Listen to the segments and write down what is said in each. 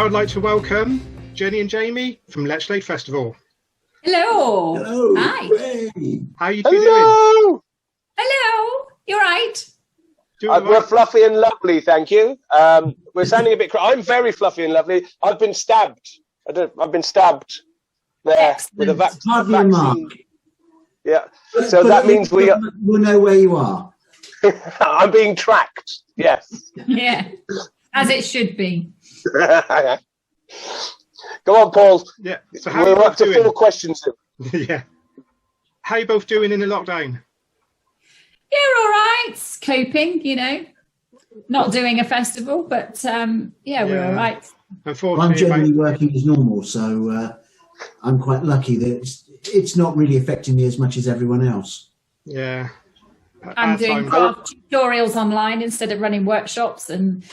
now I'd like to welcome Jennie and Jaimie from Lechlade Festival. Hello. Hello. Hi. Hey. How are you two Hello. Hello. You're right. doing? We're fluffy and lovely, thank you. We're sounding a bit. I'm very fluffy and lovely. I've been stabbed. I've been stabbed there with a vaccine. Yeah. So that means we'll know where you are. I'm being tracked. Yes. Yeah. As it should be. Go on, Paul. Yeah. So how we're are you up to doing? 4 questions. Yeah. How are you both doing in the lockdown? Yeah, all right. Coping, you know. Not doing a festival, but we're all right. Unfortunately, I'm generally working as normal, so I'm quite lucky that it's not really affecting me as much as everyone else. Yeah. I'm doing craft tutorials online instead of running workshops and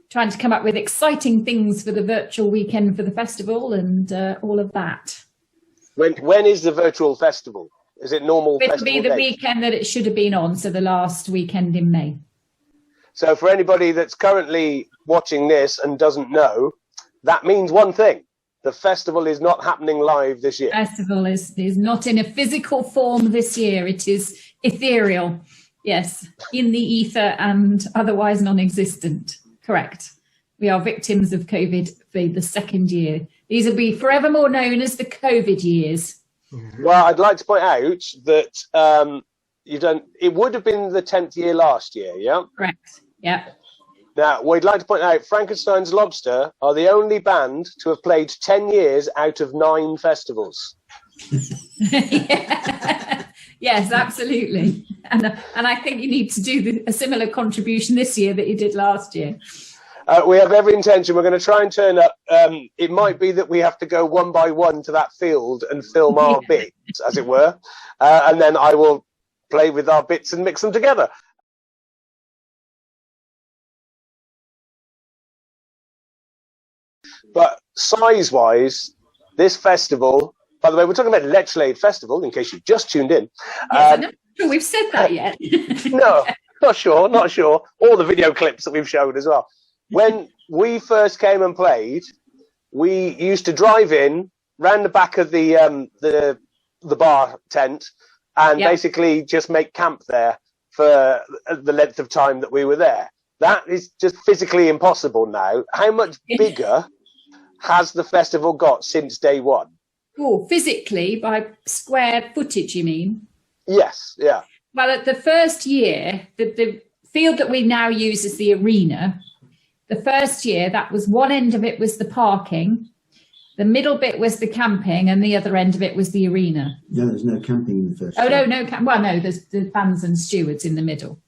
trying to come up with exciting things for the virtual weekend for the festival and all of that. When is the virtual festival? Is it normal? It'll be the weekend that it should have been on, so the last weekend in May. So for anybody that's currently watching this and doesn't know, that means one thing. The festival is not happening live this year. Festival is not in a physical form this year. It is ethereal. Yes, in the ether and otherwise non-existent. Correct. We are victims of COVID for the second year. These will be forevermore known as the COVID years. Well, I'd like to point out that it would have been the 10th year last year, yeah? Correct, yeah. Now, we'd like to point out Frankenstein's Lobster are the only band to have played 10 years out of 9 festivals. Yeah. Yes, absolutely. And I think you need to do a similar contribution this year that you did last year. We have every intention. We're going to try and turn up. It might be that we have to go one by one to that field and film our bits, as it were. And then I will play with our bits and mix them together. But size-wise, this festival, by the way, we're talking about Lechlade Festival, in case you've just tuned in. Yes, I'm not sure we've said that yet. No, not sure. All the video clips that we've showed as well. When we first came and played, we used to drive in, round the back of the bar tent, and basically just make camp there for the length of time that we were there. That is just physically impossible now. How much bigger has the festival got since day one? Oh, physically, by square footage, you mean? Yes, yeah. Well, at the first year, the field that we now use is the arena. The first year, that was one end of it was the parking, the middle bit was the camping, and the other end of it was the arena. No, there's no camping in the first year. No, there's the bands and stewards in the middle.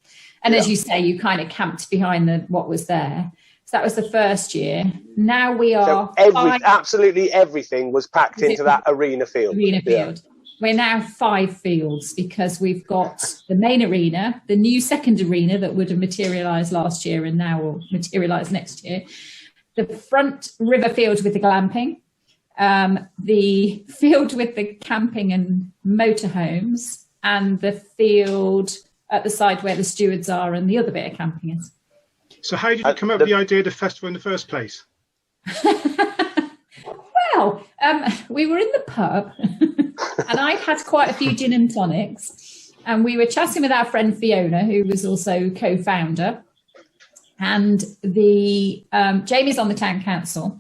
And as you say, you kind of camped behind what was there. So that was the first year. Now we are... So absolutely everything was packed into that arena field. Yeah. We're now 5 fields because we've got the main arena, the new second arena that would have materialised last year and now will materialise next year, the front river field with the glamping, the field with the camping and motorhomes, and the field at the side where the stewards are and the other bit of camping is. So how did you come up with the idea of the festival in the first place? Well, we were in the pub and I'd had quite a few gin and tonics, and we were chatting with our friend Fiona, who was also co-founder, and Jamie's on the town council,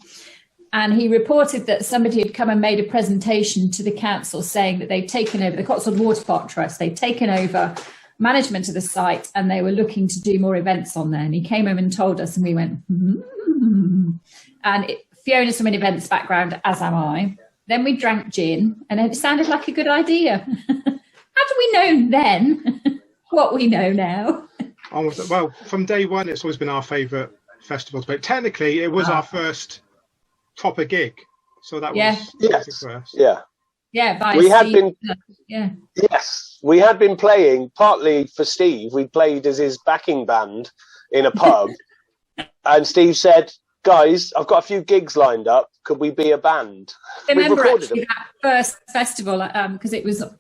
and he reported that somebody had come and made a presentation to the council saying that they'd taken over the Cotswold Water Park Trust, they'd taken over management of the site and they were looking to do more events on there. And he came home and told us, and we went, And Fiona's from an events background, as am I. Then we drank gin and it sounded like a good idea. Had we known then what we know now? Well, from day one, it's always been our favourite festival. But technically, it was our first proper gig. So that was first. Yeah. Yeah, we had been playing partly for Steve. We played as his backing band in a pub, and Steve said, "Guys, I've got a few gigs lined up. Could we be a band?" I remember actually that first festival because it was it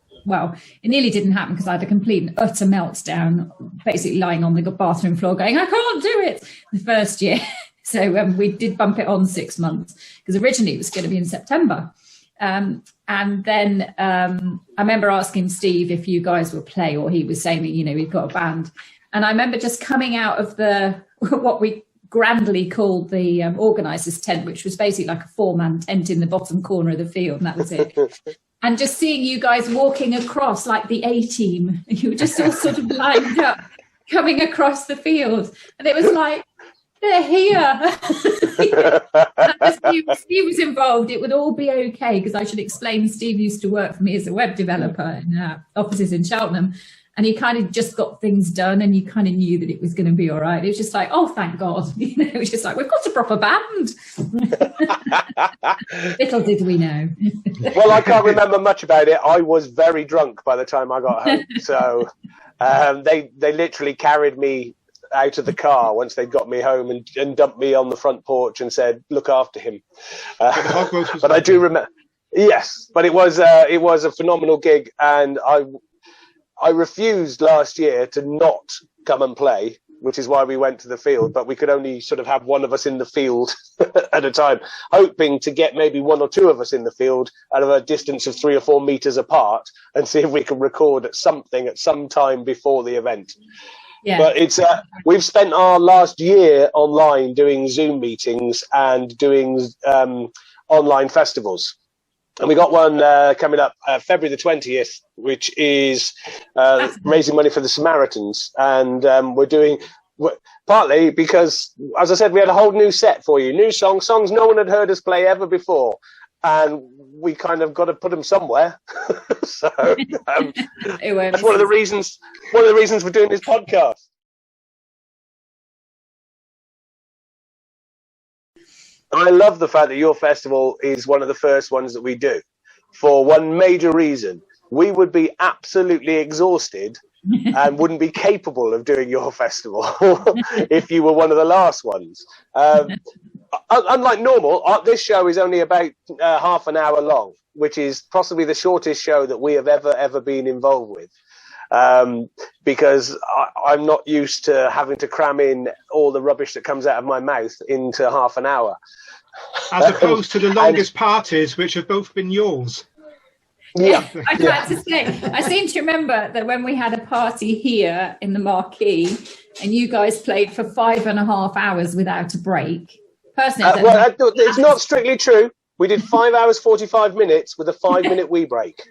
nearly didn't happen because I had a complete and utter meltdown, basically lying on the bathroom floor, going, "I can't do it." The first year, So we did bump it on 6 months, because originally it was going to be in September. And then I remember asking Steve if you guys would play, or he was saying that, you know, we've got a band. And I remember just coming out of the, what we grandly called the organisers' tent, which was basically like a 4-man tent in the bottom corner of the field, and that was it. And just seeing you guys walking across like the A-team, you were just all sort of lined up, coming across the field. And it was like, they're here. Steve was involved. It would all be okay, because I should explain, Steve used to work for me as a web developer in offices in Cheltenham, and he kind of just got things done, and you kind of knew that it was going to be all right. It was just like, oh, thank God. You know, it was just like, we've got a proper band. Little did we know. Well, I can't remember much about it. I was very drunk by the time I got home. So they literally carried me out of the car once they got me home and dumped me on the front porch and said, look after him. But I do remember, yes, but it was a phenomenal gig, and I refused last year to not come and play, which is why we went to the field, but we could only sort of have one of us in the field at a time, hoping to get maybe one or two of us in the field out of a distance of 3 or 4 meters apart, and see if we can record something at some time before the event. Yeah. But it's we've spent our last year online doing Zoom meetings and doing online festivals. And we got one coming up February the 20th, which is raising money for the Samaritans. And we're doing, partly because, as I said, we had a whole new set for you, new songs no one had heard us play ever before. And we kind of got to put them somewhere. So that's one of the reasons we're doing this podcast. I love the fact that your festival is one of the first ones that we do, for one major reason. We would be absolutely exhausted and wouldn't be capable of doing your festival if you were one of the last ones. Unlike normal, this show is only about half an hour long, which is possibly the shortest show that we have ever been involved with. Because I'm not used to having to cram in all the rubbish that comes out of my mouth into half an hour. As opposed to the longest parties, which have both been yours. Yeah. I tried to say, I seem to remember that when we had a party here in the Marquee, and you guys played for 5.5 hours without a break. Personally, well, it's not strictly true. We did 5 hours 45 minutes with a 5-minute wee break.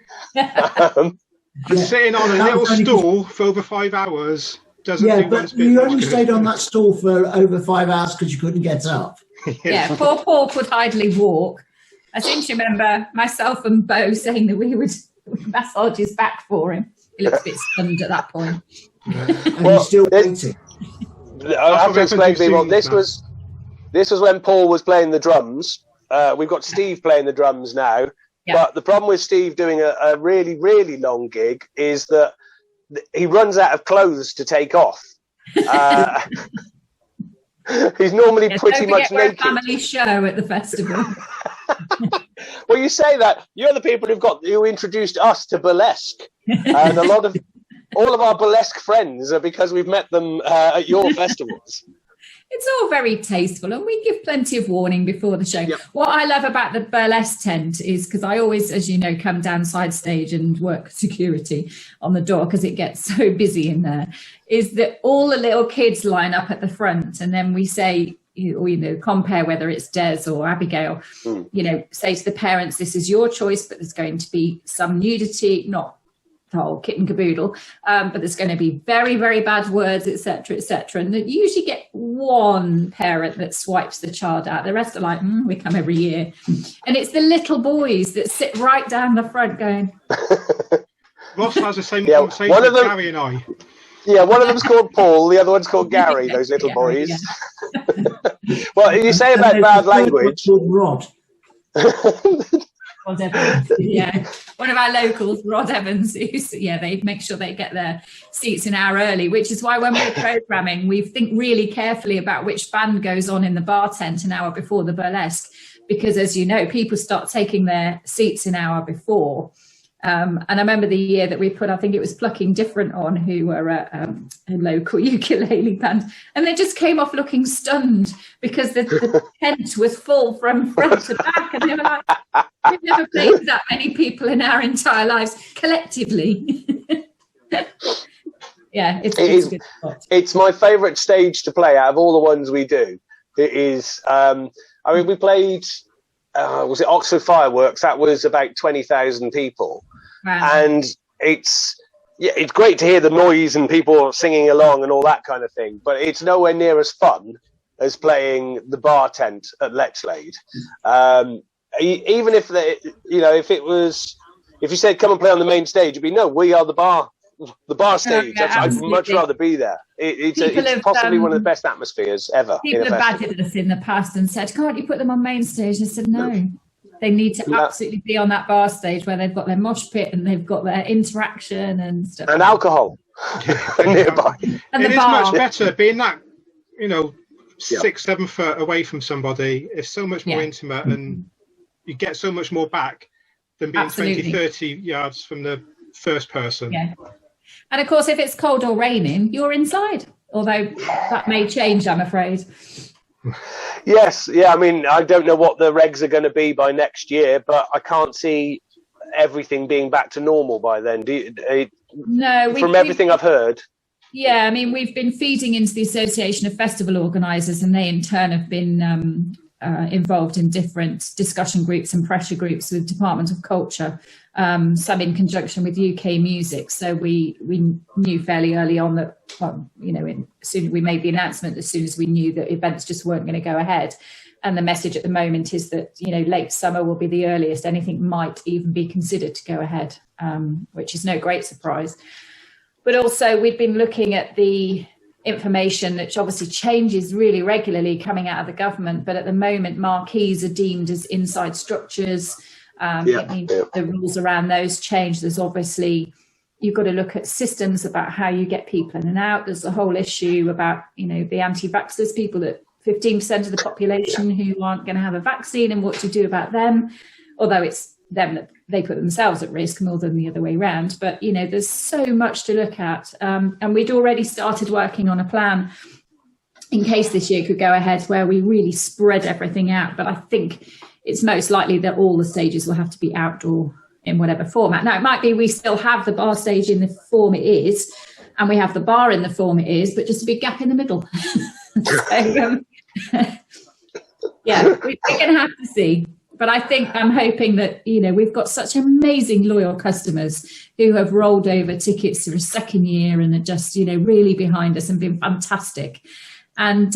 Sitting on a little stool for over 5 hours doesn't do but you only stayed on that stool for over 5 hours because you couldn't get up. Yeah, poor Paul could hardly walk. I seem to remember myself and Bo saying that we would massage his back for him. He looked a bit stunned at that point. And he's still waiting. I have to explain to people, this was when Paul was playing the drums. We've got Steve playing the drums now. Yeah. But the problem with Steve doing a really, really long gig is that he runs out of clothes to take off. He's normally pretty much naked. We're a family show at the festival. Well, you say that. You're the people who introduced us to burlesque. And all of our burlesque friends are because we've met them at your festivals. It's all very tasteful, and we give plenty of warning before the show. Yep. What I love about the burlesque tent is, because I always, as you know, come down side stage and work security on the door because it gets so busy in there, is that all the little kids line up at the front, and then we say, compare whether it's Des or Abigail, say to the parents, this is your choice, but there's going to be some nudity, not the whole kit and caboodle, but there's going to be very, very bad words, etc., etc. And you usually get one parent that swipes the child out. The rest are like, we come every year. And it's the little boys that sit right down the front going. Ross has the same conversation with Gary and I. Yeah, one of them's called Paul, the other one's called Gary, those little boys. Yeah. Well, you say about bad language. Rod. Rod Evans, yeah, one of our locals, Rod Evans, they make sure they get their seats an hour early, which is why when we're programming, we think really carefully about which band goes on in the bar tent an hour before the burlesque, because as you know, people start taking their seats an hour before, And I remember the year that we put, I think it was Plucking Different on, who were a local ukulele band, and they just came off looking stunned because the tent was full from front to back, and they were like, we've never played with that many people in our entire lives collectively. Yeah, it's a good spot. It's my favourite stage to play out of all the ones we do. It is, we played, was it Oxford Fireworks? That was about 20,000 people. Wow. And it's great to hear the noise and people singing along and all that kind of thing, but it's nowhere near as fun as playing the bar tent at Lechlade. Even if if you said come and play on the main stage, it'd be no, we are the bar stage. I'd much rather be there. It's possibly one of the best atmospheres ever. People have badgered us in the past and said, can't you put them on main stage? I said, no. They need to absolutely be on that bar stage where they've got their mosh pit and they've got their interaction and stuff. And alcohol nearby. And it is much better being that, 6-7 foot away from somebody. It's so much more intimate and you get so much more back than being 20-30 yards from the first person. Yeah. And of course, if it's cold or raining, you're inside, although that may change, I'm afraid. Yes, yeah. I mean, I don't know what the regs are going to be by next year, but I can't see everything being back to normal by then. No, from everything I've heard. Yeah, I mean, we've been feeding into the Association of Festival Organisers, and they in turn have been involved in different discussion groups and pressure groups with Department of Culture, some in conjunction with UK Music. So we knew fairly early on that, soon we made the announcement as soon as we knew that events just weren't going to go ahead. And the message at the moment is that, late summer will be the earliest anything might even be considered to go ahead, which is no great surprise. But also we've been looking at the information, which obviously changes really regularly coming out of the government. But at the moment, marquees are deemed as inside structures. The rules around those change. There's obviously, you've got to look at systems about how you get people in and out. There's the whole issue about, the anti-vaxxers, people that 15% of the population who aren't going to have a vaccine, and what to do about them, although it's them that they put themselves at risk more than the other way around. But, there's so much to look at. And we'd already started working on a plan in case this year could go ahead where we really spread everything out. But I think it's most likely that all the stages will have to be outdoor in whatever format. Now, it might be we still have the bar stage in the form it is, and we have the bar in the form it is, but just a big gap in the middle. So, we're going to have to see. But I think I'm hoping that, we've got such amazing loyal customers who have rolled over tickets for a second year and are just, really behind us and been fantastic. And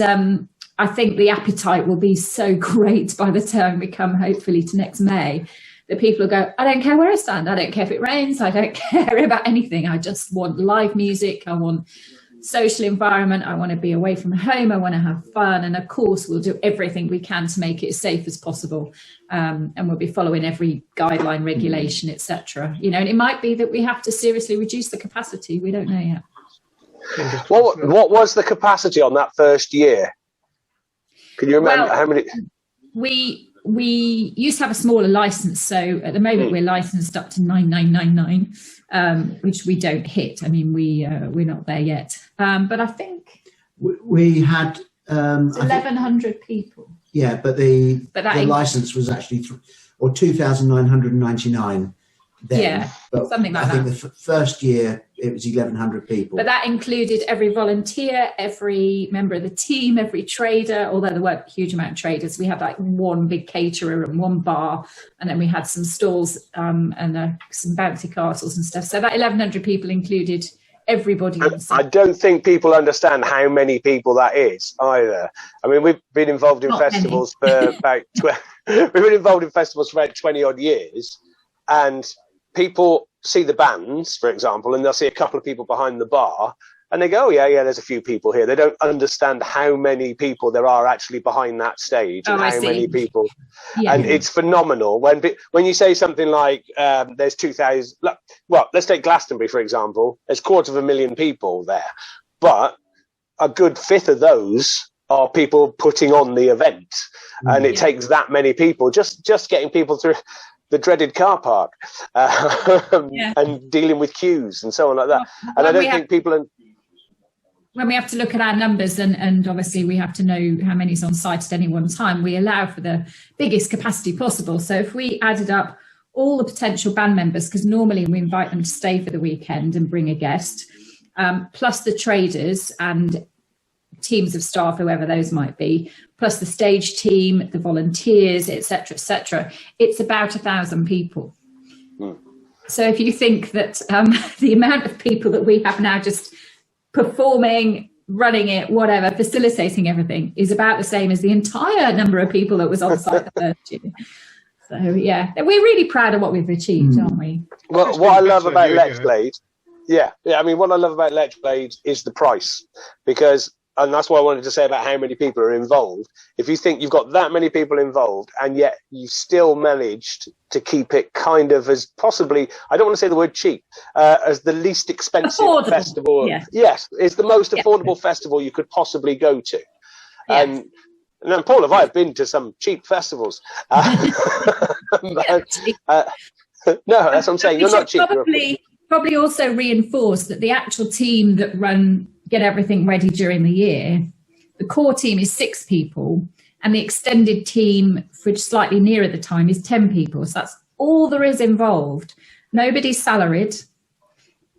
I think the appetite will be so great by the time we come, hopefully, to next May, that people will go, I don't care where I stand. I don't care if it rains. I don't care about anything. I just want live music. I want social environment. I want to be away from home. I want to have fun. And of course, we'll do everything we can to make it as safe as possible. And we'll be following every guideline, regulation, etc. And it might be that we have to seriously reduce the capacity. We don't know yet. What was the capacity on that first year? Can you remember how many? We used to have a smaller license, so at the moment we're licensed up to 9,999, which we don't hit. I mean, we're not there yet, but I think we had 1,100 people. Yeah, but the license was actually 2,999. Then, something like that. I think the first year it was 1,100 people. But that included every volunteer, every member of the team, every trader, although there weren't a huge amount of traders. We had like one big caterer and one bar, and then we had some stalls and some bouncy castles and stuff. So that 1,100 people included everybody. I don't think people understand how many people that is either. I mean, we've been involved in festivals for about 20 odd years, and people see the bands, for example, and they'll see a couple of people behind the bar, and they go, oh, yeah, there's a few people here. They don't understand how many people there are actually behind that stage and how many people. Yeah. And it's phenomenal. When you say something like there's 2,000, well, let's take Glastonbury, for example. There's 250,000 people there, but a good fifth of those are people putting on the event. And it takes that many people, just getting people through. the dreaded car park and dealing with queues and so on like that. And I don't think people are... When we have to look at our numbers and obviously we have to know how many's on site at any one time, we allow for the biggest capacity possible. So if we added up all the potential band members, because normally we invite them to stay for the weekend and bring a guest, plus the traders and teams of staff, whoever those might be, plus the stage team, the volunteers, etc., it's about 1,000 people. So if you think that the amount of people that we have now just performing, running it, whatever, facilitating everything is about the same as the entire number of people that was on site the first year. So yeah, we're really proud of what we've achieved, aren't we? Well, what I love about Lechlade, I mean, what I love about Lechlade is the price, because, and that's what I wanted to say about how many people are involved. If you think you've got that many people involved and yet you still managed to keep it kind of as possibly, I don't want to say the word cheap, as the least expensive festival. Yeah. Yes, it's the most affordable festival you could possibly go to. Yeah. And Paul, I have been to some cheap festivals. No, that's what I'm saying. You're not cheap. Probably also reinforce that the actual team that get everything ready during the year, the core team is 6 people, and the extended team for slightly nearer the time is 10 people. So that's all there is involved. Nobody's salaried.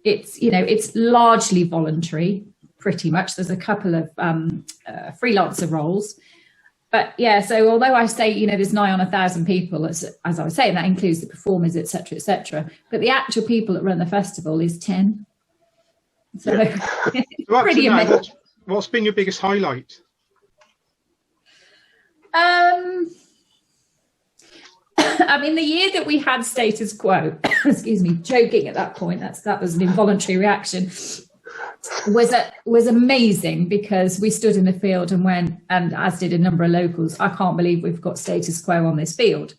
It's largely voluntary, pretty much. There's a couple of freelancer roles. But yeah, so although I say, there's nigh on 1,000 people, as I was saying, that includes the performers, etc., but the actual people that run the festival is 10. So it's pretty amazing. What's been your biggest highlight? I mean, the year that we had status quo, excuse me, joking at that point, that was an involuntary reaction, was amazing, because we stood in the field and went, and as did a number of locals, I can't believe we've got status quo on this field.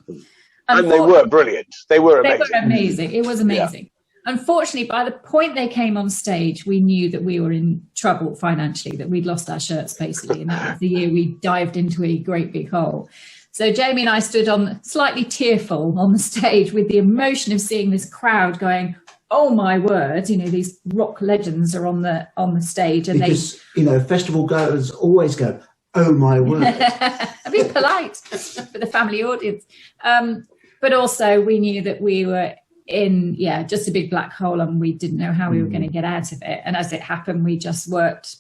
And they were brilliant. They were amazing. It was amazing. Yeah. Unfortunately, by the point they came on stage, we knew that we were in trouble financially, that we'd lost our shirts, basically. And that was the year we dived into a great big hole. So Jaimie and I stood on slightly tearful on the stage with the emotion of seeing this crowd going, oh my word, these rock legends are on the stage. And because, festival goers always go, oh my word. I'd be polite for the family audience. But also we knew that we were in just a big black hole, and we didn't know how we were going to get out of it. And as it happened, we just worked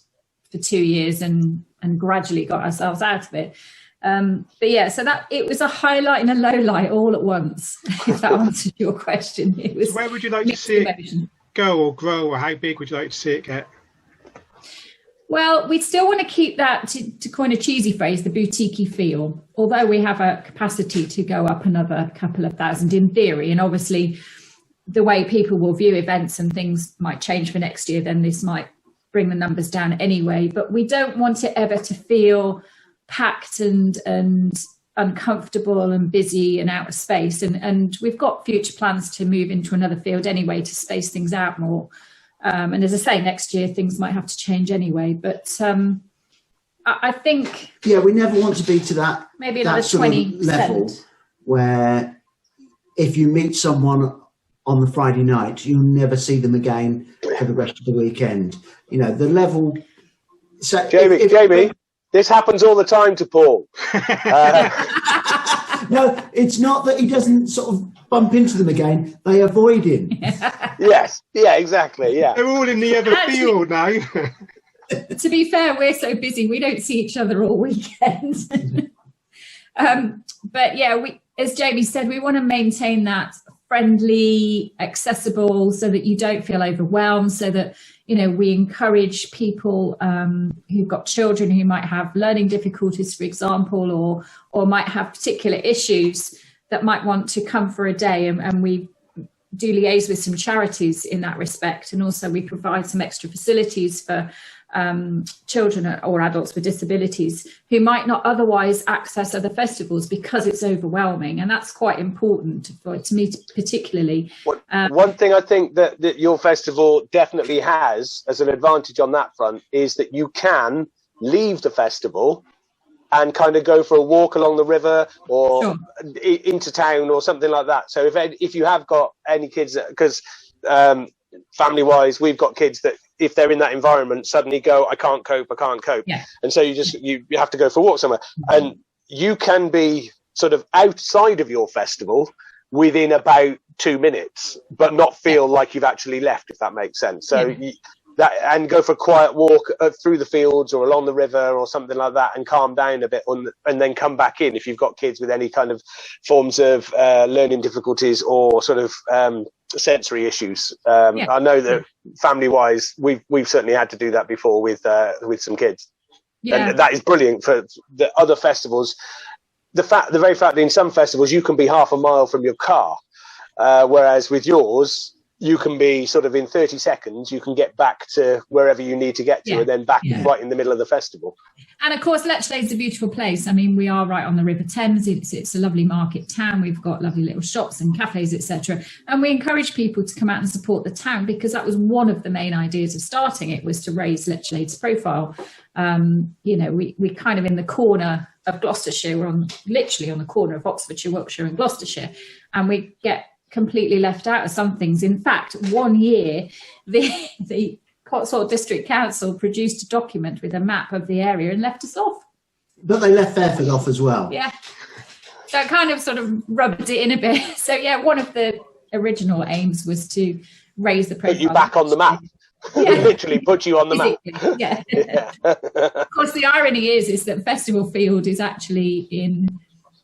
for 2 years and gradually got ourselves out of it. But yeah, so that it was a highlight and a low light all at once, if that answers your question. It was. So where would you like to see it go or grow, or how big would you like to see it get? Well, we still want to keep that, to coin a cheesy phrase, the boutique-y feel, although we have a capacity to go up another couple of thousand in theory. And obviously the way people will view events and things might change for next year, then this might bring the numbers down anyway. But we don't want it ever to feel packed and uncomfortable and busy and out of space. And we've got future plans to move into another field anyway, to space things out more. And as I say, next year things might have to change anyway. But I think... Yeah, we never want to be to that, maybe another 20% level where if you meet someone on the Friday night, you'll never see them again for the rest of the weekend. The level... So Jaimie, this happens all the time to Paul. No, it's not that he doesn't sort of bump into them again. They avoid him. Yes. Yeah, exactly. Yeah. They're all in the other field now. To be fair, we're so busy, we don't see each other all weekend. But yeah, as Jaimie said, we want to maintain that friendly, accessible, so that you don't feel overwhelmed, so that, we encourage people who've got children who might have learning difficulties, for example, or might have particular issues that might want to come for a day. And we do liaise with some charities in that respect. And also we provide some extra facilities for children or adults with disabilities who might not otherwise access other festivals because it's overwhelming. And that's quite important to me particularly. One thing I think that your festival definitely has as an advantage on that front is that you can leave the festival and kind of go for a walk along the river or Sure. into town or something like that. So if you have got any kids, because family-wise, we've got kids that if they're in that environment suddenly go, I can't cope. Yeah. And so you have to go for a walk somewhere. And you can be sort of outside of your festival within about 2 minutes, but not feel like you've actually left, if that makes sense. So and go for a quiet walk through the fields or along the river or something like that, and calm down a bit, and then come back in if you've got kids with any kind of forms of learning difficulties or sort of sensory issues. I know that family-wise, we've certainly had to do that before with some kids, and that is brilliant for the other festivals. The very fact that in some festivals you can be half a mile from your car, whereas with yours, you can be sort of in 30 seconds, you can get back to wherever you need to get to, and then back right in the middle of the festival. And of course, Lechlade is a beautiful place. I mean, we are right on the River Thames. It's a lovely market town. We've got lovely little shops and cafes, etc. And we encourage people to come out and support the town, because that was one of the main ideas of starting it, was to raise Lechlade's profile. We kind of in the corner of Gloucestershire. We're literally on the corner of Oxfordshire, Wiltshire and Gloucestershire, and we get completely left out of some things. In fact, one year the Cotswold District Council produced a document with a map of the area and left us off. But they left Fairford off as well. Yeah, so it kind of sort of rubbed it in a bit. So yeah, one of the original aims was to raise the profile. Put you back on the map. Literally put you on the map. Yeah. Of course, the irony is that Festival Field is actually in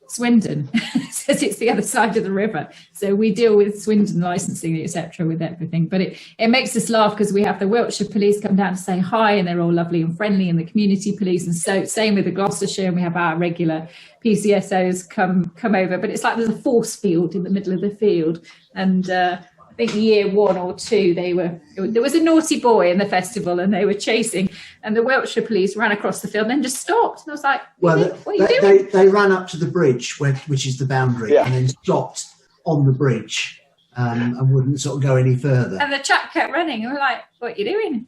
Swindon, says it's the other side of the river. So we deal with Swindon licensing, etc., with everything. But it makes us laugh, because we have the Wiltshire police come down to say hi, and they're all lovely and friendly, and the community police, and so same with the Gloucestershire, and we have our regular PCSOs come over. But it's like there's a force field in the middle of the field, and I think year 1 or 2, there was a naughty boy in the festival, and they were chasing, and the Wiltshire police ran across the field and then just stopped. And I was like, what are you doing? They ran up to the bridge, which is the boundary, and then stopped on the bridge and wouldn't sort of go any further. And the chap kept running, and we're like, what are you doing?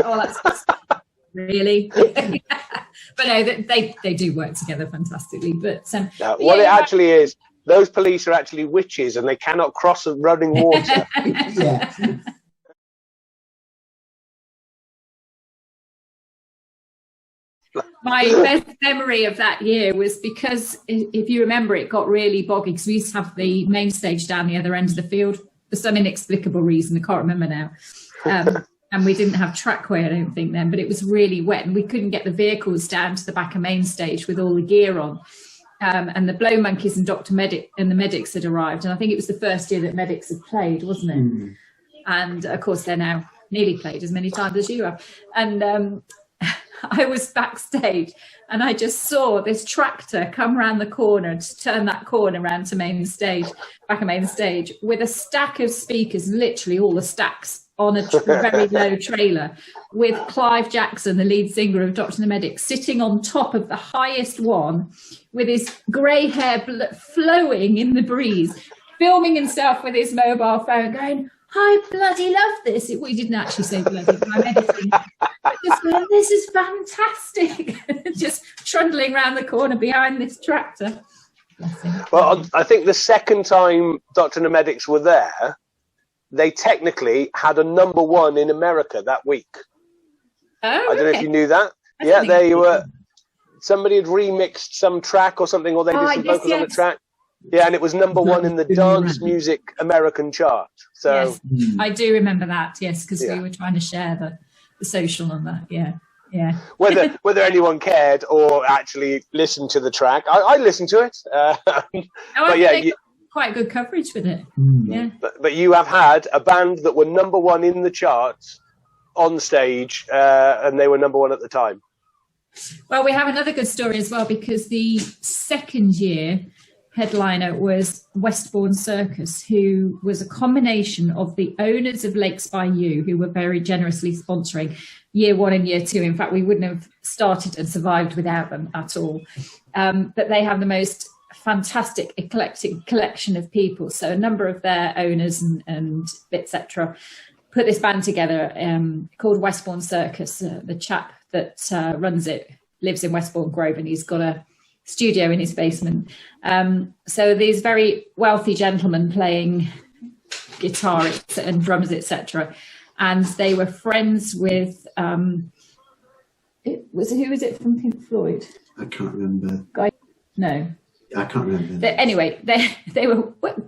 Oh, that's really. But no, they do work together fantastically. But what it actually is, those police are actually witches, and they cannot cross running water. Yeah. My best memory of that year was because, if you remember, it got really boggy, because we used to have the main stage down the other end of the field for some inexplicable reason. I can't remember now. And we didn't have trackway, I don't think, then, but it was really wet, and we couldn't get the vehicles down to the back of main stage with all the gear on. And the Blow Monkeys and Dr. Medic and the Medics had arrived, and I think it was the first year that Medics had played, wasn't it? Mm. And of course, they're now nearly played as many times as you have. And I was backstage, and I just saw this tractor come around the corner to turn that corner around to main stage, back of main stage, with a stack of speakers, literally all the stacks, on a very low trailer, with Clive Jackson, the lead singer of Dr. the Medic, sitting on top of the highest one, with his grey hair flowing in the breeze, filming himself with his mobile phone, going, I bloody love this. We didn't actually say bloody, I'm editing. Just going, this is fantastic. Just trundling around the corner behind this tractor. Well, I think the second time Dr. and the Medics were there, they technically had a #1 in America that week. Oh, I don't know if you knew that. Yeah, they were. Somebody had remixed some track or something, or they did some vocals on the track. Yeah, and it was #1 in the dance music American chart. So yes, I do remember that. Yes, because we were trying to share the social on that. Yeah. Whether anyone cared or actually listened to the track, I listened to it. But yeah. Quite good coverage with it. Yeah. But you have had a band that were #1 in the charts on stage, and they were #1 at the time. Well, we have another good story as well, because the second year headliner was Westbourne Circus, who was a combination of the owners of Lakes by You, who were very generously sponsoring year 1 and year 2. In fact, we wouldn't have started and survived without them at all. But they have the most fantastic eclectic collection of people. So a number of their owners and etc. put this band together called Westbourne Circus. The chap that runs it lives in Westbourne Grove, and he's got a studio in his basement. So these very wealthy gentlemen playing guitar and drums, etc. And they were friends with who was it from Pink Floyd? I can't remember. No. I can't remember. Anyway, they were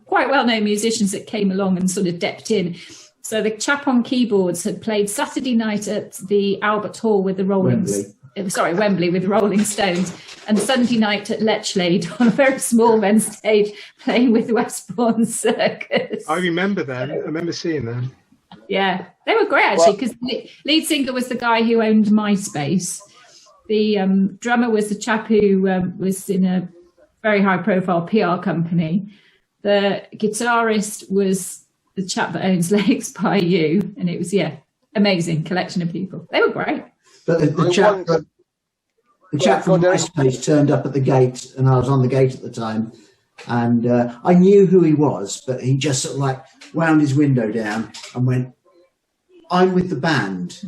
quite well-known musicians that came along and sort of depped in. So the chap on keyboards had played Saturday night at the Albert Hall with the Wembley with the Rolling Stones, and Sunday night at Lechlade on a very small men's stage playing with the Westbourne Circus. I remember them. I remember seeing them. Yeah, they were great actually, because the lead singer was the guy who owned MySpace. The drummer was the chap who was in a very high-profile PR company. The guitarist was the chap that owns Lakes by You, and it was amazing collection of people. They were great. But the chap from MySpace turned up at the gate, and I was on the gate at the time, and I knew who he was, but he just sort of like wound his window down and went, "I'm with the band."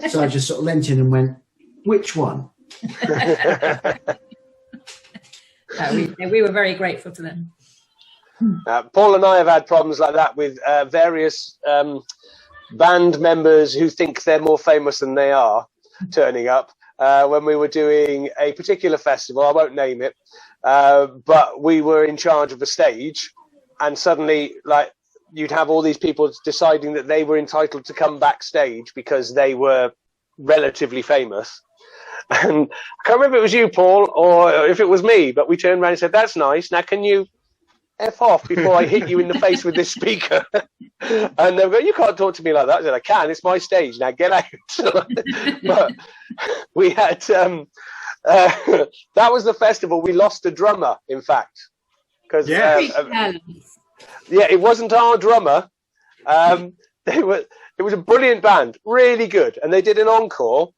So I just sort of leant in and went, "Which one?" We were very grateful to them. Paul and I have had problems like that with various band members who think they're more famous than they are turning up. When we were doing a particular festival, I won't name it, but we were in charge of a stage, and suddenly, like, you'd have all these people deciding that they were entitled to come backstage because they were relatively famous. And I can't remember if it was you, Paul, or if it was me, but we turned around and said, "That's nice. Now can you F off before I hit you in the face with this speaker?" And they go, "You can't talk to me like that." I said, "I can. It's my stage. Now get out." But we had that was the festival. We lost a drummer, in fact, because it wasn't our drummer. It was a brilliant band, really good, and they did an encore.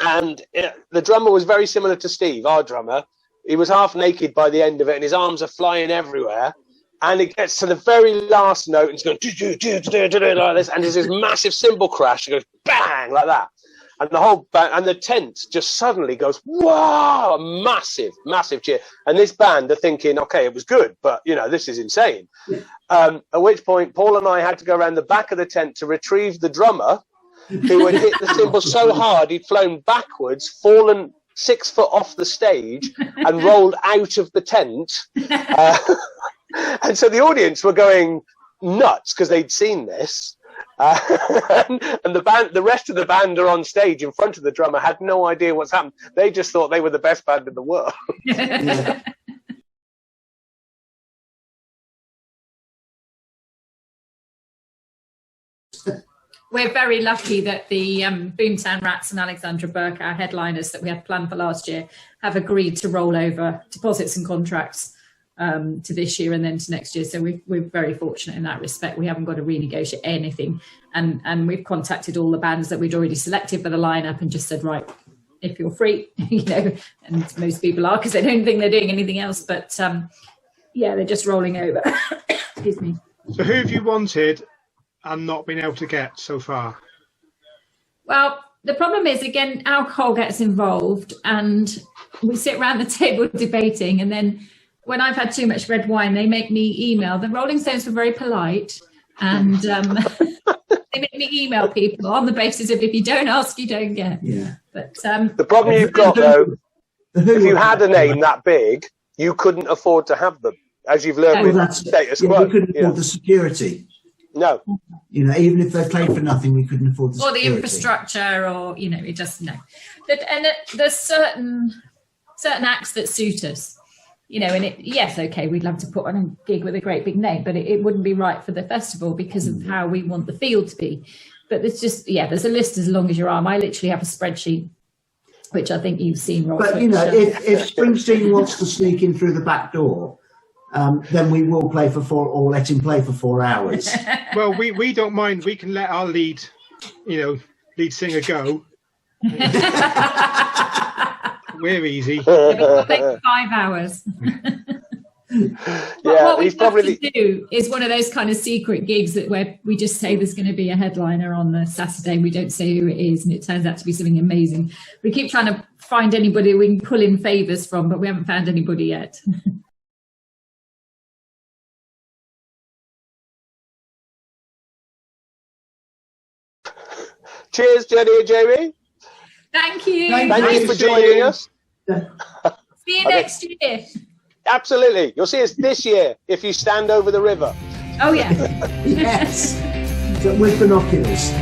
And the drummer was very similar to Steve, our drummer. He was half naked by the end of it, and his arms are flying everywhere. And it gets to the very last note, and it's going like this, and there's this massive cymbal crash. It goes bang like that, and the whole band and the tent just suddenly goes wow, a massive, massive cheer. And this band are thinking, okay, it was good, but this is insane. At which point, Paul and I had to go around the back of the tent to retrieve the drummer, who had hit the cymbal so hard he'd flown backwards, fallen 6 foot off the stage, and rolled out of the tent. And so the audience were going nuts because they'd seen this. And the rest of the band are on stage in front of the drummer, had no idea what's happened. They just thought they were the best band in the world. Yeah. We're very lucky that the Boomtown Rats and Alexandra Burke, our headliners that we had planned for last year, have agreed to roll over deposits and contracts to this year and then to next year. So we're very fortunate in that respect. We haven't got to renegotiate anything. And we've contacted all the bands that we'd already selected for the lineup and just said, right, if you're free, and most people are because they don't think they're doing anything else. But they're just rolling over. Excuse me. So who have you wanted and not been able to get so far? Well, the problem is, again, alcohol gets involved and we sit around the table debating, and then when I've had too much red wine, they make me email. The Rolling Stones were very polite, and they make me email people on the basis of if you don't ask, you don't get. Yeah. But the problem you've got, though, if you had a name that big, you couldn't afford to have them, as you've learned with status quo. We couldn't afford the security. No. Even if they played for nothing, we couldn't afford the security. Or the infrastructure, or, it just, no. There's certain acts that suit us, and yes, okay, we'd love to put on a gig with a great big name, but it wouldn't be right for the festival because of how we want the field to be. But there's just, there's a list as long as your arm. I literally have a spreadsheet, which I think you've seen, Rob. But, if Springsteen wants to sneak in through the back door, then we will play for 4, or let him play for 4 hours. Well, we don't mind. We can let our lead singer go. We're easy. It'll take 5 hours. What we have to do is one of those kind of secret gigs where we just say there's going to be a headliner on the Saturday. We don't say who it is, and it turns out to be something amazing. We keep trying to find anybody we can pull in favours from, but we haven't found anybody yet. Cheers, Jennie and Jaimie. Thank you. Thank you for joining us. See you next year. Absolutely. You'll see us this year if you stand over the river. Oh, yeah. Yes. With binoculars.